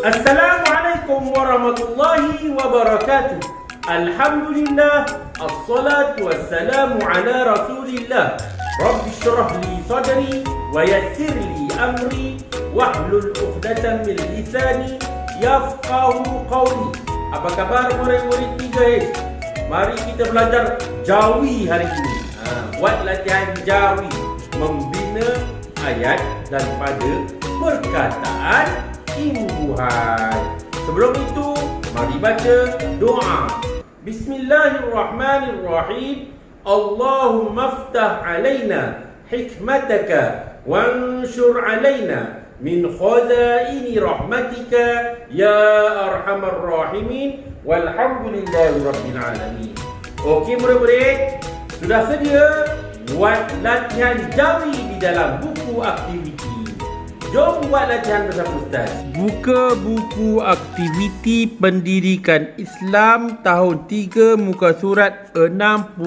Assalamualaikum warahmatullahi wabarakatuh. Alhamdulillah, assalatu wassalamu ala rasulillah. Rabbi syrah li sadri wa yassir li amri wahlul 'uqdatam min lisani yafqahu qawli. Apa kabar murid-murid 3S? Mari kita belajar Jawi hari ini. Buat latihan Jawi, membina ayat daripada perkataan imbuhan. Sebelum itu, mari baca doa. Bismillahirrahmanirrahim. Allahumma aftah alaina hikmataka wanshur alaina min khazaini rahmatika ya arhamar rahimin walhamdulillahi rabbil alamin. Okey murid-murid, sudah sedia buat latihan Jawi di dalam buku aktiviti. Jom buat latihan bersama Ustaz. Buka buku aktiviti Pendidikan Islam tahun 3 muka surat 61.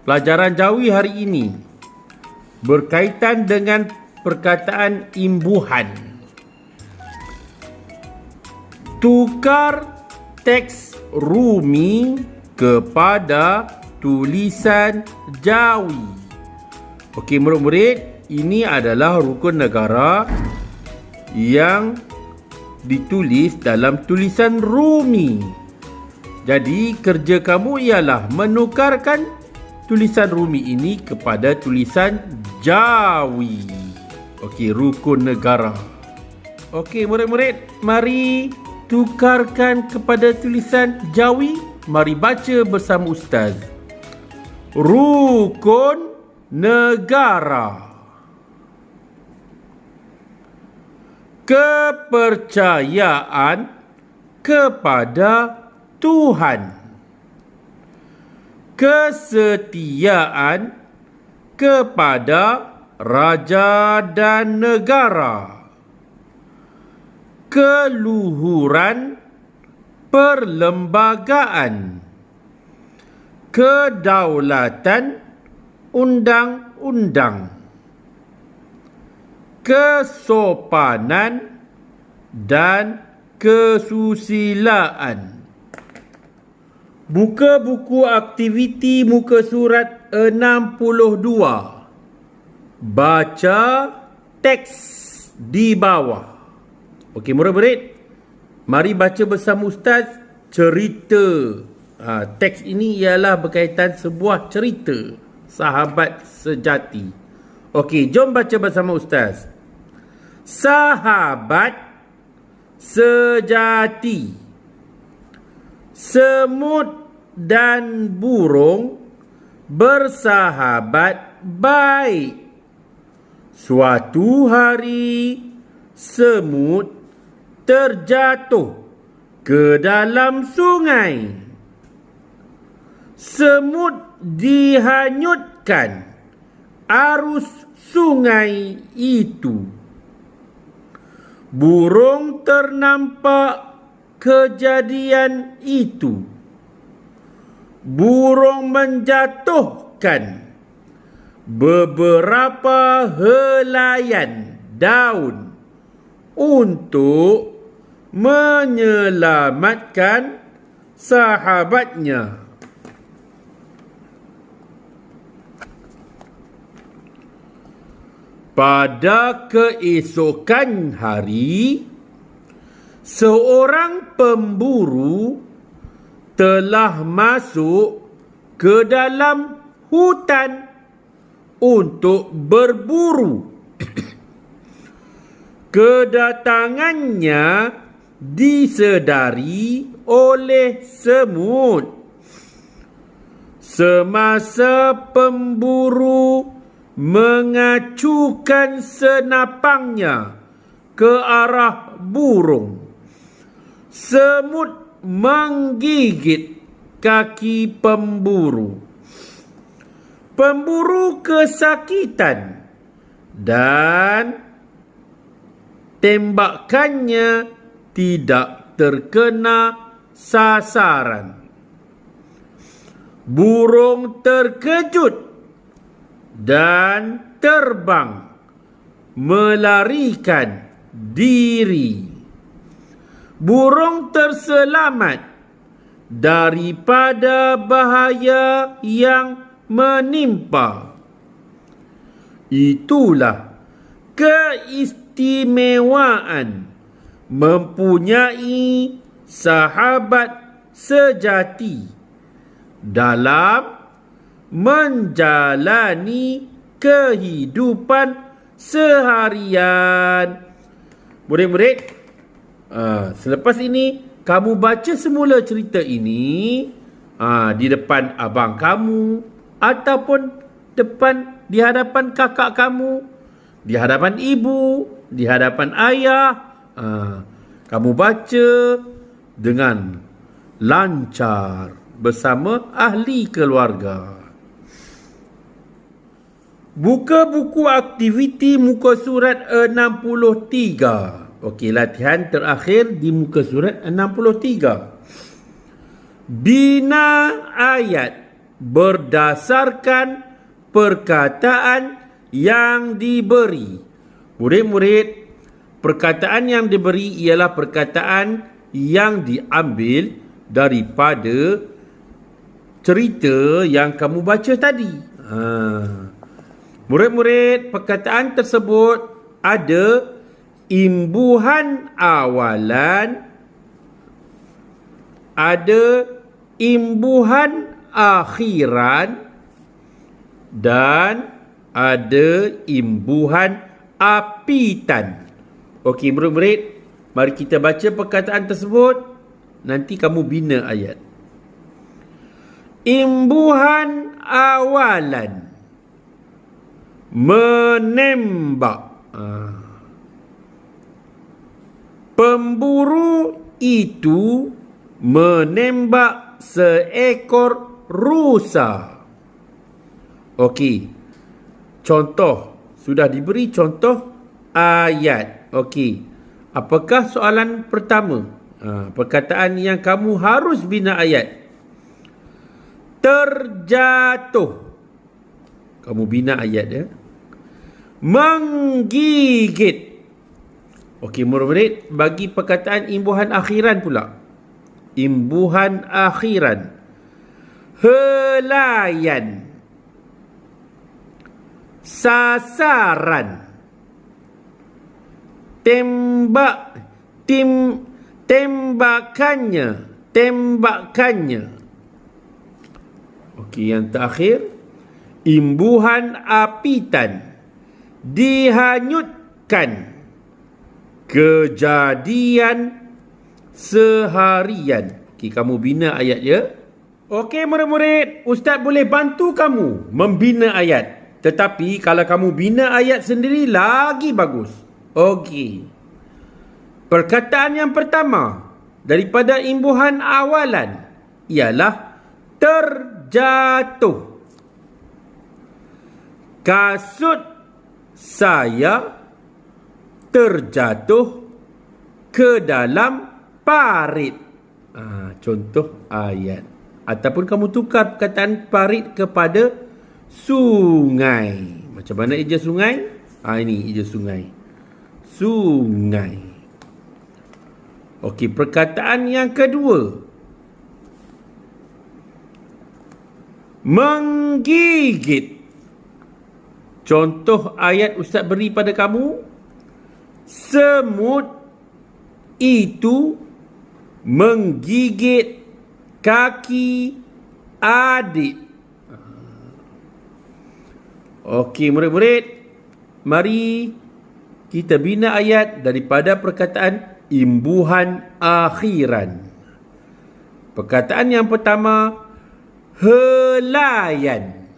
Pelajaran Jawi hari ini berkaitan dengan perkataan imbuhan. Tukar teks Rumi kepada tulisan Jawi. Okey murid-murid, ini adalah rukun negara yang ditulis dalam tulisan Rumi. Jadi kerja kamu ialah menukarkan tulisan Rumi ini kepada tulisan Jawi. Okey, rukun negara. Okey murid-murid, mari tukarkan kepada tulisan Jawi. Mari baca bersama Ustaz. Rukun negara. Kepercayaan kepada Tuhan. Kesetiaan kepada raja dan negara. Keluhuran perlembagaan. Kedaulatan undang-undang. Kesopanan dan kesusilaan. Buka buku aktiviti muka surat 62. Baca teks di bawah. Okey murid-murid, mari baca bersama Ustaz cerita. Teks ini ialah berkaitan sebuah cerita sahabat sejati. Okey, jom baca bersama Ustaz. Sahabat sejati. Semut dan burung bersahabat baik. Suatu hari semut terjatuh ke dalam sungai. Semut dihanyutkan arus sungai itu. Burung ternampak kejadian itu. Burung menjatuhkan beberapa helaian daun untuk menyelamatkan sahabatnya. Pada keesokan hari, seorang pemburu telah masuk ke dalam hutan untuk berburu. Kedatangannya disedari oleh semut. Semasa pemburu mengacukan senapangnya ke arah burung, semut menggigit kaki pemburu. Pemburu kesakitan dan tembakannya tidak terkena sasaran. Burung terkejut dan terbang melarikan diri. Burung terselamat daripada bahaya yang menimpa. Itulah keistimewaan mempunyai sahabat sejati dalam menjalani kehidupan seharian. Murid-murid, selepas ini kamu baca semula cerita ini di depan abang kamu ataupun di hadapan kakak kamu, di hadapan ibu, di hadapan ayah. Kamu baca dengan lancar bersama ahli keluarga. Buka buku aktiviti muka surat 63. Okey, latihan terakhir di muka surat 63. Bina ayat berdasarkan perkataan yang diberi. Murid-murid, perkataan yang diberi ialah perkataan yang diambil daripada cerita yang kamu baca tadi. Murid-murid, perkataan tersebut ada imbuhan awalan, ada imbuhan akhiran, dan ada imbuhan apitan. Okey, murid-murid, mari kita baca perkataan tersebut. Nanti kamu bina ayat. Imbuhan awalan, menembak. Pemburu itu menembak seekor rusa. Okey, contoh. Sudah diberi contoh ayat. Okey, apakah soalan pertama? Perkataan yang kamu harus bina ayat. Terjatuh. Kamu bina ayat ya. Menggigit. Okey, murid-murid, bagi perkataan imbuhan akhiran pula. Imbuhan akhiran. Helayan. Sasaran. Tembakannya. Okey, yang terakhir, imbuhan apitan. Dihanyutkan. Kejadian seharian. Okey, kamu bina ayat ya. Okey, murid-murid, ustaz boleh bantu kamu membina ayat. Tetapi kalau kamu bina ayat sendiri lagi bagus. Okey. Perkataan yang pertama daripada imbuhan awalan ialah terjatuh. Kasut saya terjatuh ke dalam parit. Contoh ayat. Ataupun kamu tukar perkataan parit kepada sungai. Macam mana eja sungai? Ini eja sungai. Sungai. Okey, perkataan yang kedua. Menggigit. Contoh ayat ustaz beri pada kamu. Semut itu menggigit kaki adik. Okey, murid-murid, mari kita bina ayat daripada perkataan imbuhan akhiran. Perkataan yang pertama, helayan.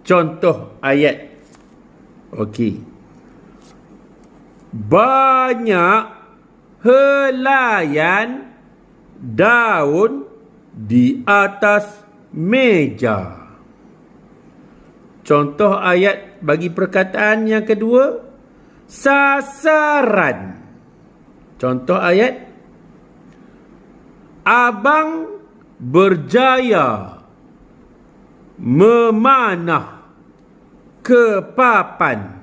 Contoh ayat. Okey. Banyak helayan daun di atas meja. Contoh ayat bagi perkataan yang kedua, sasaran. Contoh ayat, abang berjaya memanah ke papan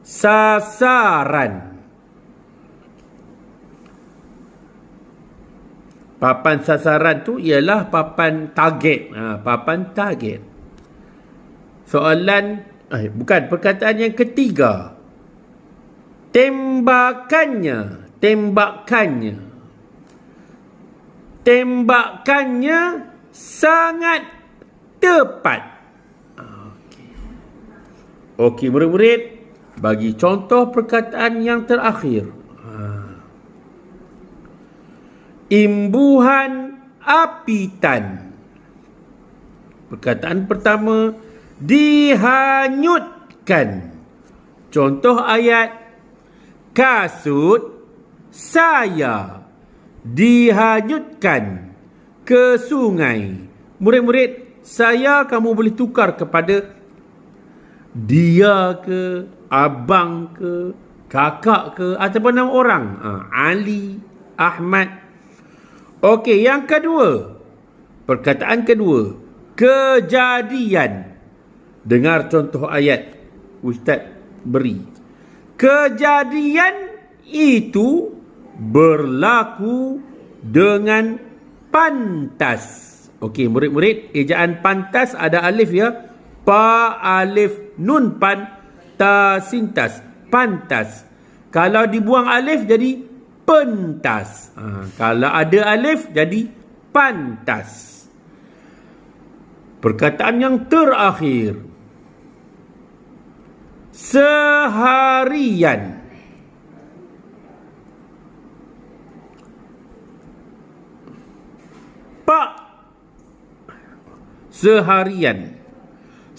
sasaran. Papan sasaran tu ialah papan target. Papan target. Soalan, bukan, perkataan yang ketiga. Tembakannya. Tembakannya. Tembakannya sangat tepat. Okey, murid-murid, bagi contoh perkataan yang terakhir. Imbuhan apitan. Perkataan pertama, dihanyutkan. Contoh ayat, kasut saya dihanyutkan ke sungai. Murid-murid, saya kamu boleh tukar kepada dia ke, abang ke, kakak ke, ataupun nama orang. Ali, Ahmad. Okey, yang kedua. Perkataan kedua. Kejadian. Dengar contoh ayat Ustaz beri. Kejadian itu berlaku dengan pantas. Okey, murid-murid, ejaan pantas ada alif ya. Pa, alif, nun, pan, ta, sintas. Pantas. Kalau dibuang alif jadi pentas. Kalau ada alif jadi pantas. Perkataan yang terakhir. Seharian. Pak. Seharian.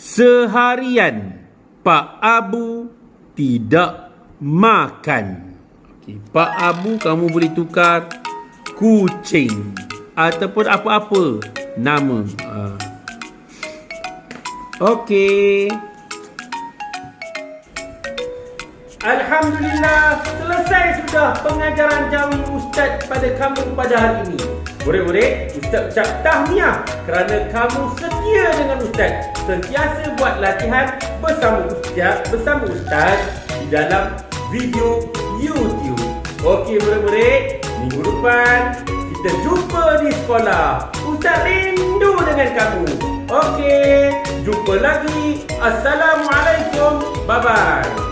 Seharian Pak Abu tidak makan. Pak Abu kamu boleh tukar kucing ataupun apa-apa nama. Okey. Alhamdulillah, selesai sudah pengajaran Jawi Ustaz pada kamu pada hari ini. Murid-murid, Ustaz ucap tahniah kerana kamu setia dengan Ustaz. Sentiasa buat latihan bersama Ustaz di dalam video YouTube. Okey murid-murid, minggu depan kita jumpa di sekolah. Ustaz rindu dengan kamu. Okey, jumpa lagi. Assalamualaikum. Bye-bye.